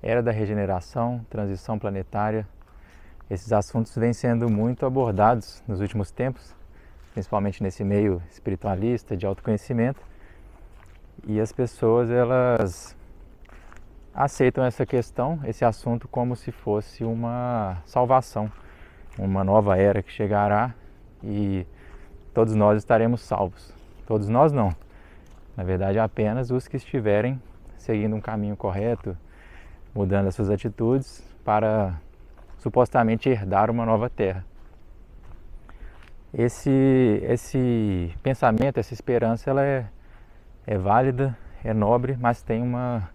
era da regeneração, transição planetária. Esses assuntos vêm sendo muito abordados nos últimos tempos, principalmente nesse meio espiritualista, de autoconhecimento. E as pessoas, elas aceitam essa questão, esse assunto, como se fosse uma salvação, uma nova era que chegará e todos nós estaremos salvos. Todos nós não. Na verdade, apenas os que estiverem seguindo um caminho correto, mudando as suas atitudes para supostamente herdar uma nova terra. Esse pensamento, essa esperança, ela é válida, é nobre, mas tem uma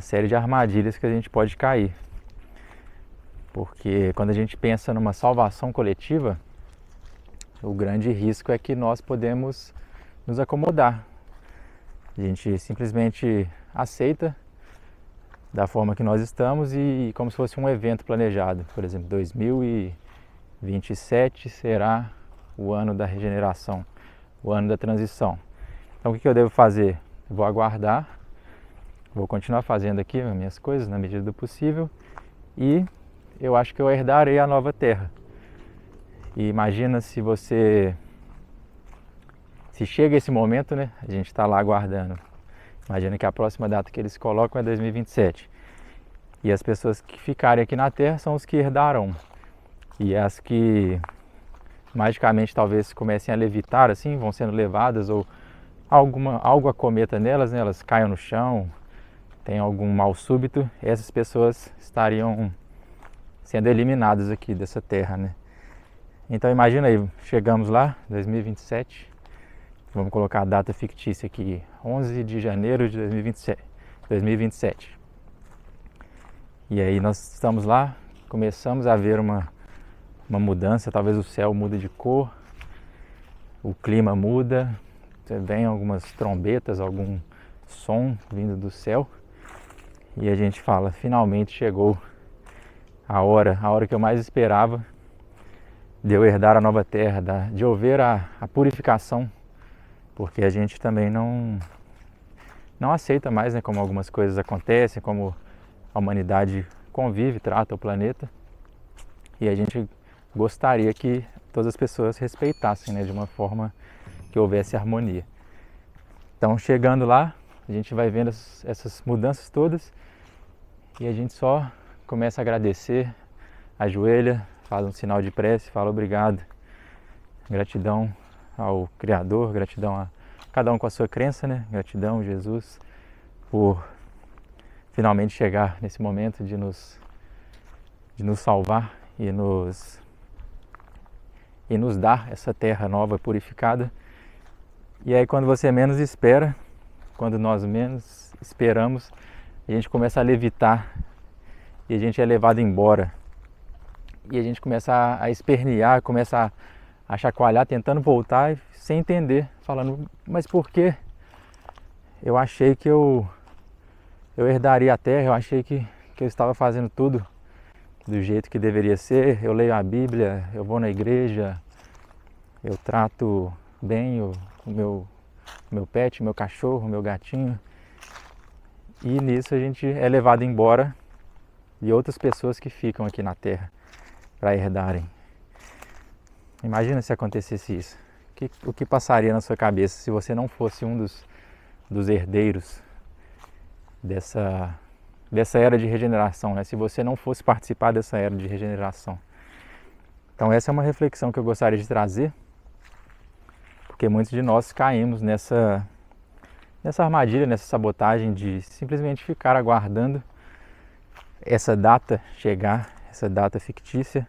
série de armadilhas que a gente pode cair. Porque quando a gente pensa numa salvação coletiva, o grande risco é que nós podemos nos acomodar. A gente simplesmente aceita da forma que nós estamos e como se fosse um evento planejado. Por exemplo, 2027 será o ano da regeneração, o ano da transição. Então o que eu devo fazer? Eu vou aguardar, vou continuar fazendo aqui as minhas coisas na medida do possível e eu acho que eu herdarei a nova terra. E imagina se chega esse momento, né? A gente está lá aguardando. Imagina que a próxima data que eles colocam é 2027. E as pessoas que ficarem aqui na Terra são os que herdarão. E as que magicamente talvez comecem a levitar assim, vão sendo levadas ou algo acometa nelas, né? Elas caiam no chão, tem algum mal súbito, essas pessoas estariam sendo eliminadas aqui dessa Terra, né? Então imagina aí, chegamos lá, 2027, vamos colocar a data fictícia aqui, 11 de janeiro de 2027. E aí nós estamos lá, começamos a ver uma mudança, talvez o céu muda de cor, o clima muda, vem algumas trombetas, algum som vindo do céu e a gente fala, finalmente chegou a hora que eu mais esperava de eu herdar a nova terra, de eu ver a purificação, porque a gente também não aceita mais, né, como algumas coisas acontecem, como a humanidade convive, trata o planeta, e a gente gostaria que todas as pessoas respeitassem, né, de uma forma que houvesse harmonia. Então, chegando lá, a gente vai vendo essas mudanças todas e a gente só começa a agradecer, ajoelha, faz um sinal de prece, fala obrigado, gratidão ao Criador, gratidão a cada um com a sua crença, né? Gratidão, Jesus, por finalmente chegar nesse momento de nos salvar e nos dar essa terra nova, purificada. E aí quando você menos espera, quando nós menos esperamos, a gente começa a levitar e a gente é levado embora. E a gente começa a espernear, começa a chacoalhar, tentando voltar sem entender, falando, mas por quê? Eu achei que eu herdaria a terra, eu achei que eu estava fazendo tudo do jeito que deveria ser, eu leio a Bíblia, eu vou na igreja, eu trato bem o meu pet, o meu cachorro, o meu gatinho. E nisso a gente é levado embora de outras pessoas que ficam aqui na Terra para herdarem. Imagina se acontecesse isso. O que passaria na sua cabeça se você não fosse um dos herdeiros dessa era de regeneração, né? Se você não fosse participar dessa era de regeneração. Então essa é uma reflexão que eu gostaria de trazer, porque muitos de nós caímos nessa armadilha, nessa sabotagem de simplesmente ficar aguardando essa data chegar, essa data fictícia,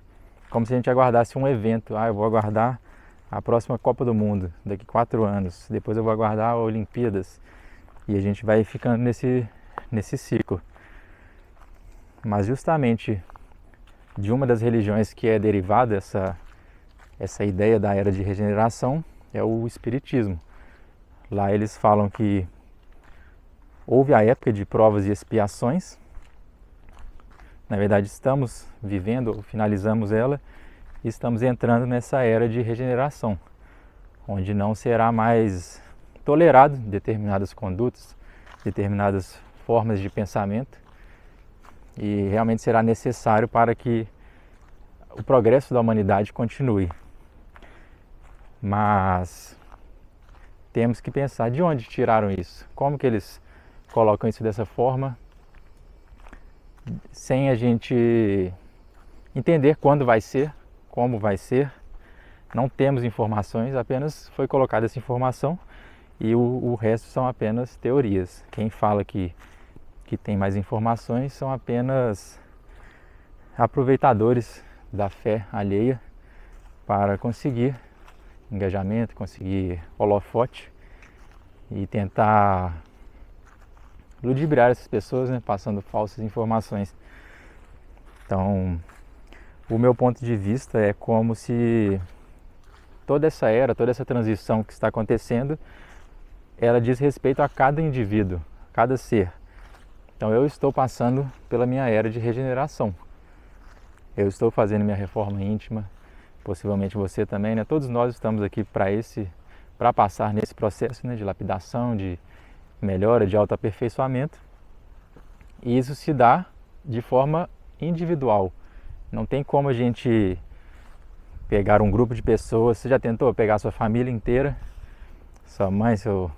como se a gente aguardasse um evento. Eu vou aguardar a próxima Copa do Mundo daqui 4 anos, depois eu vou aguardar a Olimpíadas, e a gente vai ficando nesse ciclo. Mas justamente de uma das religiões que é derivada essa ideia da era de regeneração é o Espiritismo. Lá eles falam que houve a época de provas e expiações. Na verdade, estamos vivendo, finalizamos ela e estamos entrando nessa era de regeneração, onde não será mais tolerado determinadas condutas, determinadas formas de pensamento, e realmente será necessário para que o progresso da humanidade continue. Mas temos que pensar de onde tiraram isso, como que eles colocam isso dessa forma, sem a gente entender quando vai ser, como vai ser. Não temos informações, apenas foi colocada essa informação e o resto são apenas teorias. Quem fala que tem mais informações são apenas aproveitadores da fé alheia para conseguir engajamento, conseguir holofote e tentar ludibriar essas pessoas, né, passando falsas informações. Então, o meu ponto de vista é como se toda essa era, toda essa transição que está acontecendo, ela diz respeito a cada indivíduo, a cada ser. Então eu estou passando pela minha era de regeneração. Eu estou fazendo minha reforma íntima, possivelmente você também, né? Todos nós estamos aqui para passar nesse processo, né, de lapidação, de melhora, de autoaperfeiçoamento. E isso se dá de forma individual. Não tem como a gente pegar um grupo de pessoas. Você já tentou pegar sua família inteira, sua mãe, seu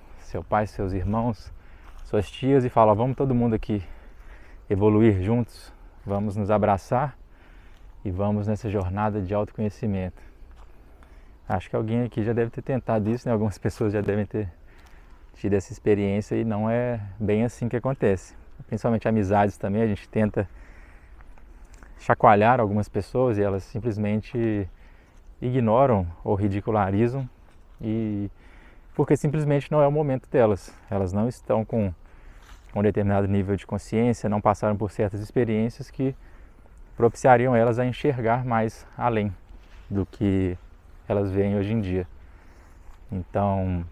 pai, seus irmãos, suas tias, e falar: vamos todo mundo aqui evoluir juntos, vamos nos abraçar e vamos nessa jornada de autoconhecimento. Acho que alguém aqui já deve ter tentado isso, né? Algumas pessoas já devem ter tido essa experiência e não é bem assim que acontece. Principalmente amizades também, a gente tenta chacoalhar algumas pessoas e elas simplesmente ignoram ou ridicularizam, e porque simplesmente não é o momento delas. Elas não estão com um determinado nível de consciência, não passaram por certas experiências que propiciariam elas a enxergar mais além do que elas veem hoje em dia. Então,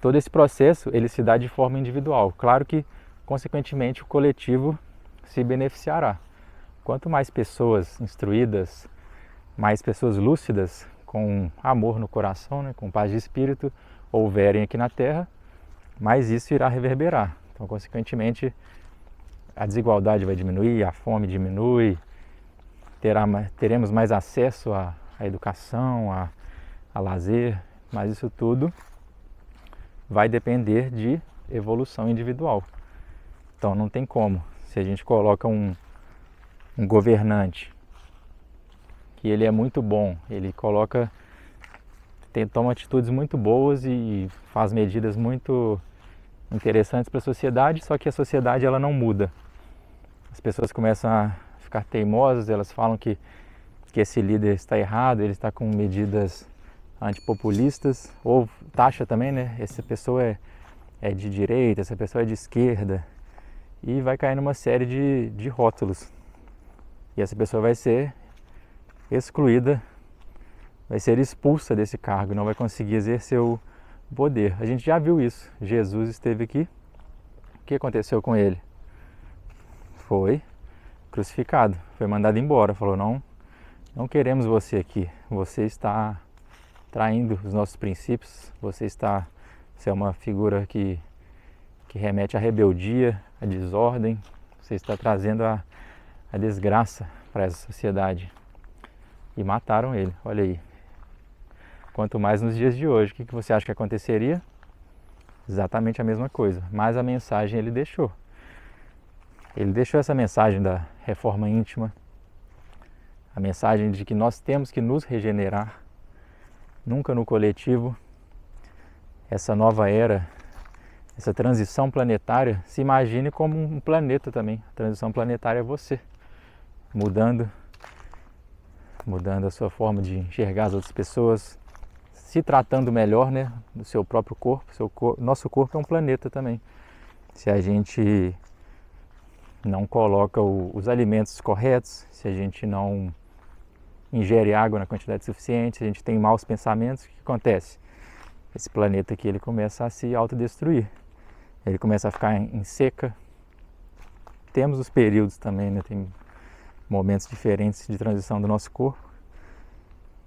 todo esse processo ele se dá de forma individual. Claro que, consequentemente, o coletivo se beneficiará. Quanto mais pessoas instruídas, mais pessoas lúcidas, com amor no coração, né, com paz de espírito, houverem aqui na Terra, mais isso irá reverberar. Então, consequentemente, a desigualdade vai diminuir, a fome diminui, teremos mais acesso à educação, a lazer, mas isso tudo vai depender de evolução individual. Então não tem como. Se a gente coloca um governante que ele é muito bom, ele toma atitudes muito boas e faz medidas muito interessantes para a sociedade, só que a sociedade ela não muda. As pessoas começam a ficar teimosas, elas falam que esse líder está errado, ele está com medidas antipopulistas, ou taxa também, né? Essa pessoa é de direita, essa pessoa é de esquerda, e vai cair numa série de rótulos. E essa pessoa vai ser excluída, vai ser expulsa desse cargo, não vai conseguir exercer o poder. A gente já viu isso. Jesus esteve aqui. O que aconteceu com ele? Foi crucificado, foi mandado embora. Falou: não queremos você aqui. Você está traindo os nossos princípios. Você é uma figura que remete à rebeldia, à desordem. Você está trazendo a desgraça para essa sociedade. E mataram ele, olha aí. Quanto mais nos dias de hoje, o que você acha que aconteceria? Exatamente a mesma coisa, mas a mensagem ele deixou. Ele deixou essa mensagem da reforma íntima, a mensagem de que nós temos que nos regenerar, nunca no coletivo. Essa nova era, essa transição planetária, se imagine como um planeta também. A transição planetária é você, mudando a sua forma de enxergar as outras pessoas, se tratando melhor, né, do seu próprio corpo. Nosso corpo é um planeta também. Se a gente não coloca os alimentos corretos, se a gente não ingere água na quantidade suficiente, se a gente tem maus pensamentos, o que acontece? Esse planeta aqui ele começa a se autodestruir, ele começa a ficar em seca. Temos os períodos também, né? Tem momentos diferentes de transição do nosso corpo.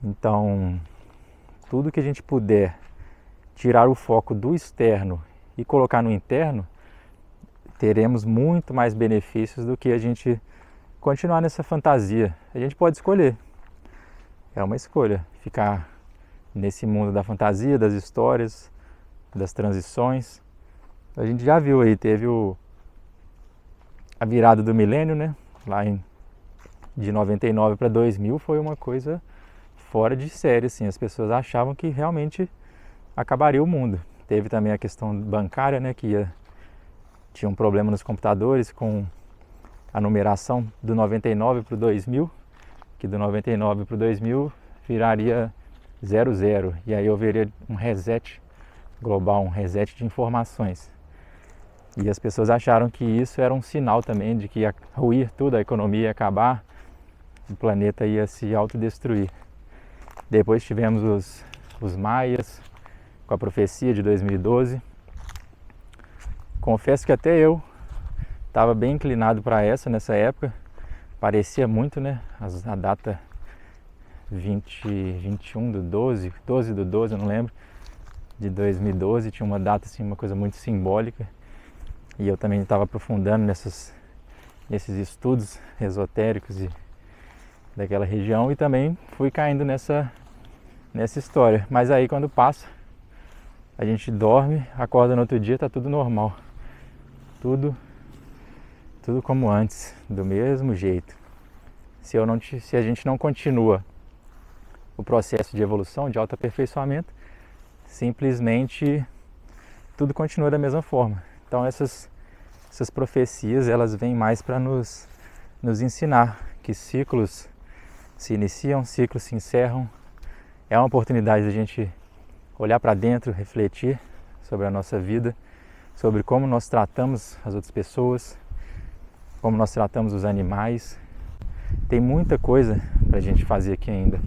Então, tudo que a gente puder tirar o foco do externo e colocar no interno, teremos muito mais benefícios do que a gente continuar nessa fantasia. A gente pode escolher, é uma escolha, ficar nesse mundo da fantasia, das histórias, das transições. A gente já viu aí, teve a virada do milênio, né? Lá de 99 para 2000 foi uma coisa fora de série, assim. As pessoas achavam que realmente acabaria o mundo. Teve também a questão bancária, né? Tinha um problema nos computadores com a numeração do 99 para o 2000, que do 99 para o 2000 viraria 00, e aí haveria um reset global, um reset de informações. E as pessoas acharam que isso era um sinal também de que ia ruir tudo, a economia ia acabar, o planeta ia se autodestruir. Depois tivemos os maias, com a profecia de 2012. Confesso que até eu estava bem inclinado para nessa época. Parecia muito, né? A data 21 do 12 do 12, eu não lembro, de 2012, tinha uma data assim, uma coisa muito simbólica. E eu também estava aprofundando nesses estudos esotéricos daquela região, e também fui caindo nessa história. Mas aí quando passa, a gente dorme, acorda no outro dia, tá tudo normal. Tudo como antes, do mesmo jeito. Se a gente não continua o processo de evolução, de autoaperfeiçoamento, simplesmente tudo continua da mesma forma. Então essas profecias, elas vêm mais para nos ensinar que ciclos se iniciam, ciclos se encerram. É uma oportunidade de a gente olhar para dentro, refletir sobre a nossa vida, sobre como nós tratamos as outras pessoas, como nós tratamos os animais. Tem muita coisa para a gente fazer aqui ainda.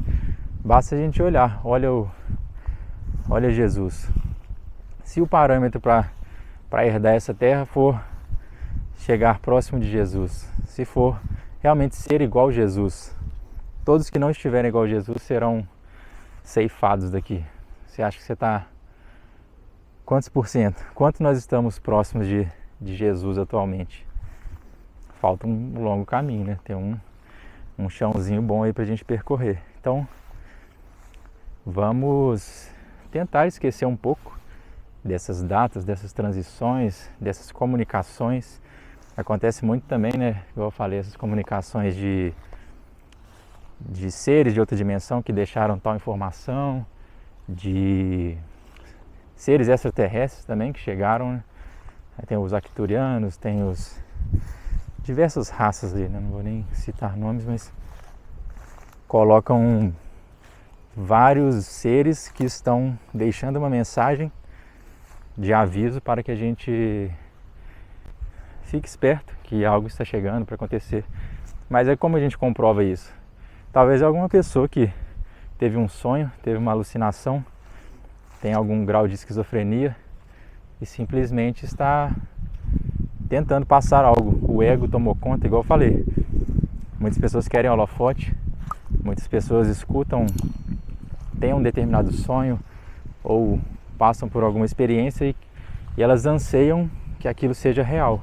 Basta a gente olhar, olha Jesus. Se o parâmetro para herdar essa terra for chegar próximo de Jesus, se for realmente ser igual a Jesus, todos que não estiverem igual a Jesus serão ceifados daqui. Você acha que você está quantos por cento? Quanto nós estamos próximos de Jesus atualmente? Falta um longo caminho, né? Tem um chãozinho bom aí para a gente percorrer. Então, vamos tentar esquecer um pouco dessas datas, dessas transições, dessas comunicações. Acontece muito também, né? Igual eu falei, essas comunicações de seres de outra dimensão que deixaram tal informação, de seres extraterrestres também que chegaram, né? Aí tem os arcturianos, tem os diversas raças ali, né? Não vou nem citar nomes, mas colocam vários seres que estão deixando uma mensagem de aviso para que a gente fique esperto que algo está chegando para acontecer. Mas é como a gente comprova isso? Talvez alguma pessoa que teve um sonho, teve uma alucinação, tem algum grau de esquizofrenia e simplesmente está tentando passar algo. O ego tomou conta, igual eu falei. Muitas pessoas querem holofote, muitas pessoas escutam, têm um determinado sonho ou passam por alguma experiência e elas anseiam que aquilo seja real.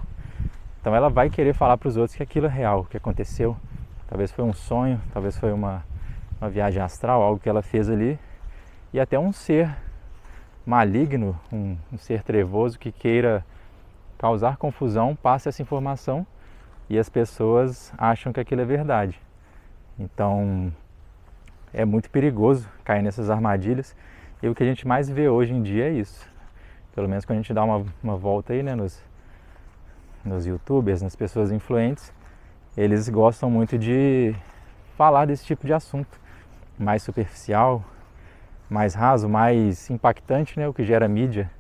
Então ela vai querer falar para os outros que aquilo é real, que aconteceu. Talvez foi um sonho, talvez foi uma viagem astral, algo que ela fez ali. E até um ser maligno, um ser trevoso que queira causar confusão, passa essa informação e as pessoas acham que aquilo é verdade. Então é muito perigoso cair nessas armadilhas. E o que a gente mais vê hoje em dia é isso. Pelo menos quando a gente dá uma volta aí, né, nos youtubers, nas pessoas influentes, eles gostam muito de falar desse tipo de assunto, mais superficial, mais raso, mais impactante, né, o que gera mídia,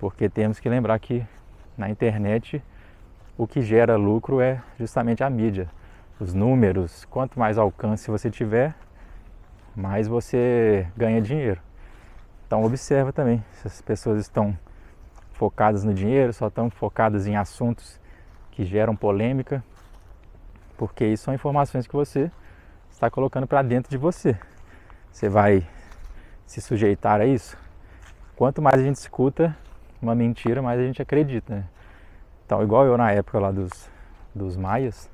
porque temos que lembrar que na internet o que gera lucro é justamente a mídia, os números. Quanto mais alcance você tiver, mais você ganha dinheiro. Então observa também se as pessoas estão focadas no dinheiro, só estão focadas em assuntos que geram polêmica, porque isso são informações que você está colocando para dentro de você. Você vai se sujeitar a isso? Quanto mais a gente escuta uma mentira, mais a gente acredita, né? Então, igual eu na época lá dos maias,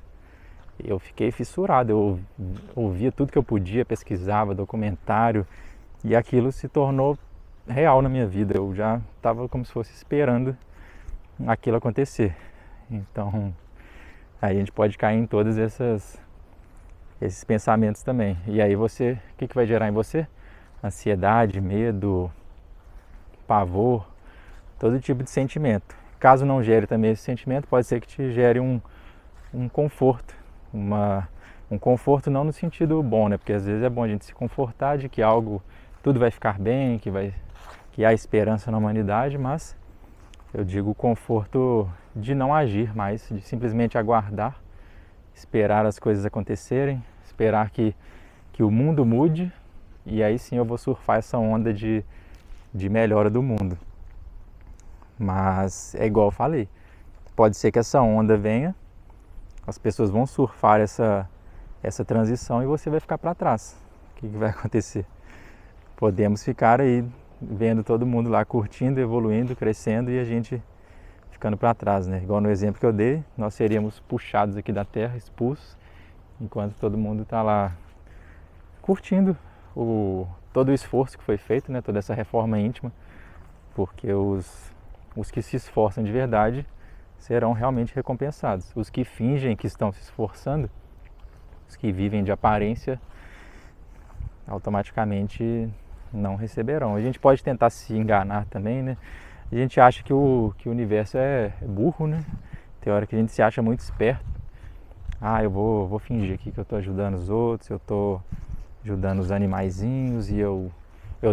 eu fiquei fissurado, eu ouvia tudo que eu podia, pesquisava, documentário, e aquilo se tornou real na minha vida. Eu já estava como se fosse esperando aquilo acontecer. Então, aí a gente pode cair em todos esses pensamentos também. E aí o que vai gerar em você? Ansiedade, medo, pavor, todo tipo de sentimento. Caso não gere também esse sentimento, pode ser que te gere um conforto. Um conforto não no sentido bom, né? Porque às vezes é bom a gente se confortar de que tudo vai ficar bem, que há esperança na humanidade, mas eu digo o conforto de não agir mais, de simplesmente aguardar, esperar as coisas acontecerem, esperar que o mundo mude, e aí sim eu vou surfar essa onda de melhora do mundo. Mas é igual eu falei, pode ser que essa onda venha, as pessoas vão surfar essa transição e você vai ficar para trás. O que vai acontecer? Podemos ficar aí vendo todo mundo lá curtindo, evoluindo, crescendo e a gente ficando para trás, né? Igual no exemplo que eu dei, nós seríamos puxados aqui da terra, expulsos, enquanto todo mundo está lá curtindo todo o esforço que foi feito, né? Toda essa reforma íntima, porque os que se esforçam de verdade serão realmente recompensados. Os que fingem que estão se esforçando, os que vivem de aparência, automaticamente não receberão. A gente pode tentar se enganar também, né? A gente acha que o universo é burro, né? Tem hora que a gente se acha muito esperto. Eu vou fingir aqui que eu estou ajudando os outros, eu estou ajudando os animaizinhos e eu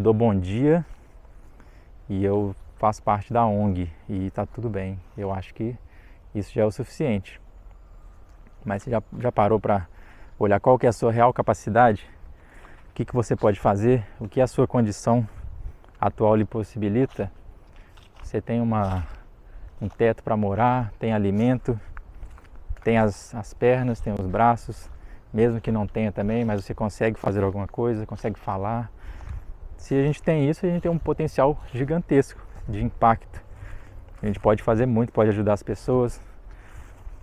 dou bom dia e eu faço parte da ONG e está tudo bem. Eu acho que isso já é o suficiente. Mas você já parou para olhar qual que é a sua real capacidade? O que você pode fazer? O que a sua condição atual lhe possibilita? Você tem um teto para morar, tem alimento, tem as pernas, tem os braços, mesmo que não tenha também, mas você consegue fazer alguma coisa, consegue falar. Se a gente tem isso, a gente tem um potencial gigantesco de impacto. A gente pode fazer muito, pode ajudar as pessoas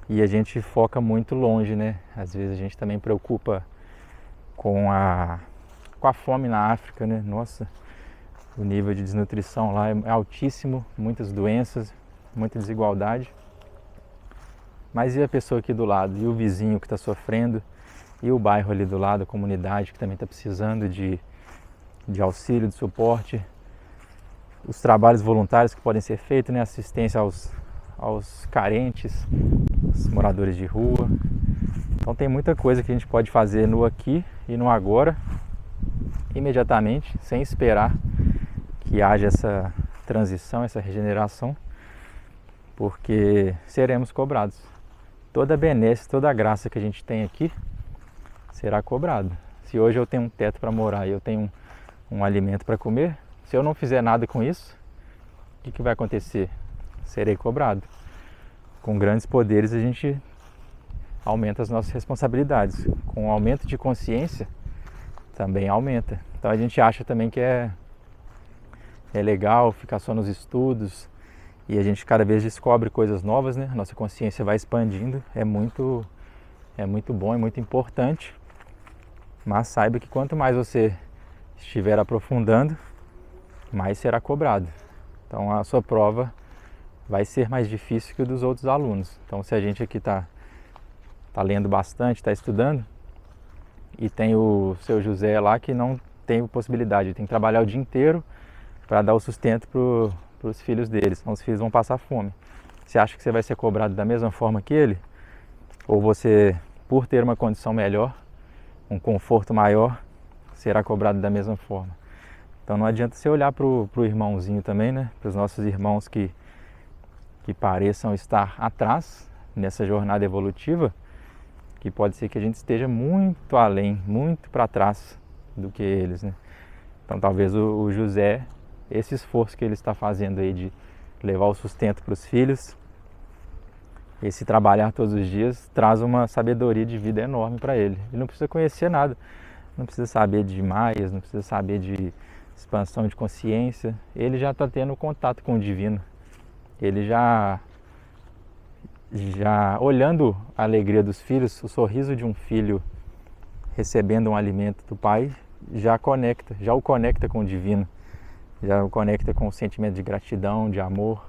e a gente foca muito longe, né? Às vezes a gente também preocupa com a fome na África, né? Nossa, o nível de desnutrição lá é altíssimo, muitas doenças, muita desigualdade. Mas e a pessoa aqui do lado? E o vizinho que está sofrendo? E o bairro ali do lado, a comunidade que também está precisando de auxílio, de suporte? Os trabalhos voluntários que podem ser feitos, né? Assistência aos carentes, os moradores de rua. Então tem muita coisa que a gente pode fazer no aqui e no agora, imediatamente, sem esperar que haja essa transição, essa regeneração, porque seremos cobrados. Toda a benesse, toda a graça que a gente tem aqui será cobrado. Se hoje eu tenho um teto para morar e eu tenho um alimento para comer, se eu não fizer nada com isso, o que vai acontecer? Serei cobrado. Com grandes poderes a gente aumenta as nossas responsabilidades. Com o aumento de consciência também aumenta. Então a gente acha também que é legal ficar só nos estudos e a gente cada vez descobre coisas novas, né? Nossa consciência vai expandindo, é muito bom, é muito importante. Mas saiba que quanto mais você estiver aprofundando, mais será cobrado. Então a sua prova vai ser mais difícil que o dos outros alunos. Então se a gente aqui está lendo bastante, está estudando, e tem o seu José lá que não tem possibilidade, tem que trabalhar o dia inteiro para dar o sustento para os filhos deles, então os filhos vão passar fome. Você acha que você vai ser cobrado da mesma forma que ele? Ou você, por ter uma condição melhor, um conforto maior, será cobrado da mesma forma? Então não adianta você olhar para o irmãozinho também, né? Para os nossos irmãos que pareçam estar atrás nessa jornada evolutiva, que pode ser que a gente esteja muito além, muito para trás do que eles, né? Então talvez o José, esse esforço que ele está fazendo aí de levar o sustento para os filhos, esse trabalhar todos os dias, traz uma sabedoria de vida enorme para ele. Ele não precisa conhecer nada, não precisa saber de maias, não precisa saber de expansão de consciência, ele já está tendo contato com o divino. Ele já já olhando a alegria dos filhos, o sorriso de um filho recebendo um alimento do pai, já o conecta com o divino, já o conecta com o sentimento de gratidão, de amor.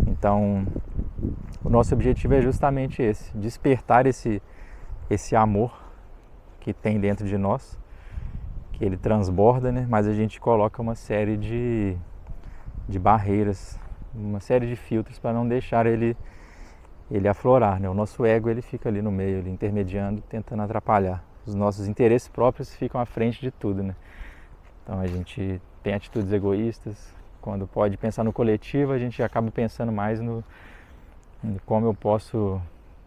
Então, o nosso objetivo é justamente esse, despertar esse amor que tem dentro de nós, que ele transborda, né? Mas a gente coloca uma série de barreiras, uma série de filtros para não deixar ele aflorar, né? O nosso ego ele fica ali no meio, ele intermediando, tentando atrapalhar. Os nossos interesses próprios ficam à frente de tudo, né? Então a gente tem atitudes egoístas. Quando pode pensar no coletivo, a gente acaba pensando mais no como eu posso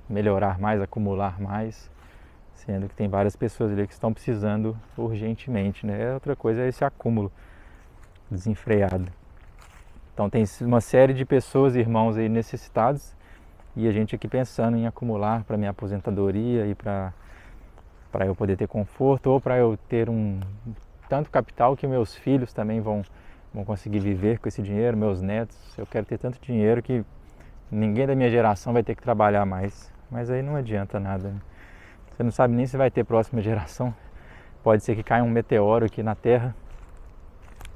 melhorar mais, acumular mais, sendo que tem várias pessoas ali que estão precisando urgentemente, né? Outra coisa é esse acúmulo desenfreado. Então tem uma série de pessoas, irmãos aí necessitados, e a gente aqui pensando em acumular para minha aposentadoria e para eu poder ter conforto, ou para eu ter tanto capital que meus filhos também vão conseguir viver com esse dinheiro, meus netos. Eu quero ter tanto dinheiro que ninguém da minha geração vai ter que trabalhar mais. Mas aí não adianta nada, né? Você não sabe nem se vai ter próxima geração. Pode ser que caia um meteoro aqui na Terra,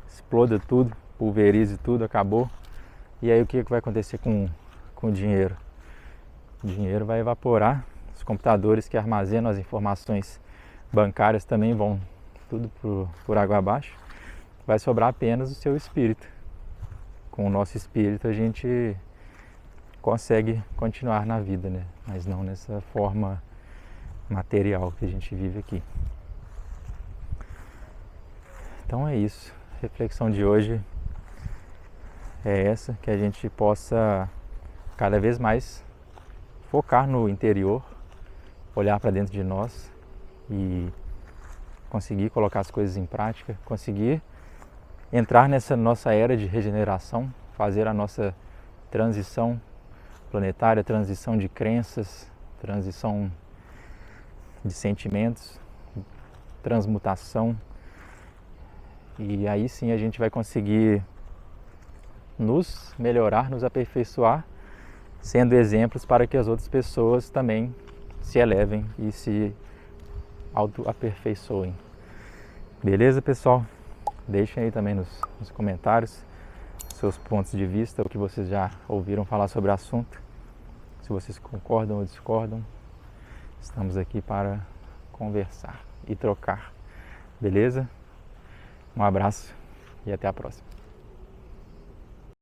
exploda tudo, pulverize tudo, acabou. E aí o que vai acontecer com o dinheiro? O dinheiro vai evaporar. Os computadores que armazenam as informações bancárias também vão tudo por água abaixo. Vai sobrar apenas o seu espírito. Com o nosso espírito a gente consegue continuar na vida, né? Mas não nessa forma material que a gente vive aqui. Então é isso. A reflexão de hoje é essa, que a gente possa cada vez mais focar no interior, olhar para dentro de nós e conseguir colocar as coisas em prática, conseguir entrar nessa nossa era de regeneração, fazer a nossa transição planetária, transição de crenças, transição de sentimentos, transmutação. E aí sim a gente vai conseguir nos melhorar, nos aperfeiçoar, sendo exemplos para que as outras pessoas também se elevem e se auto-aperfeiçoem. Beleza, pessoal? Deixem aí também nos comentários seus pontos de vista, o que vocês já ouviram falar sobre o assunto. Se vocês concordam ou discordam, estamos aqui para conversar e trocar. Beleza? Um abraço e até a próxima.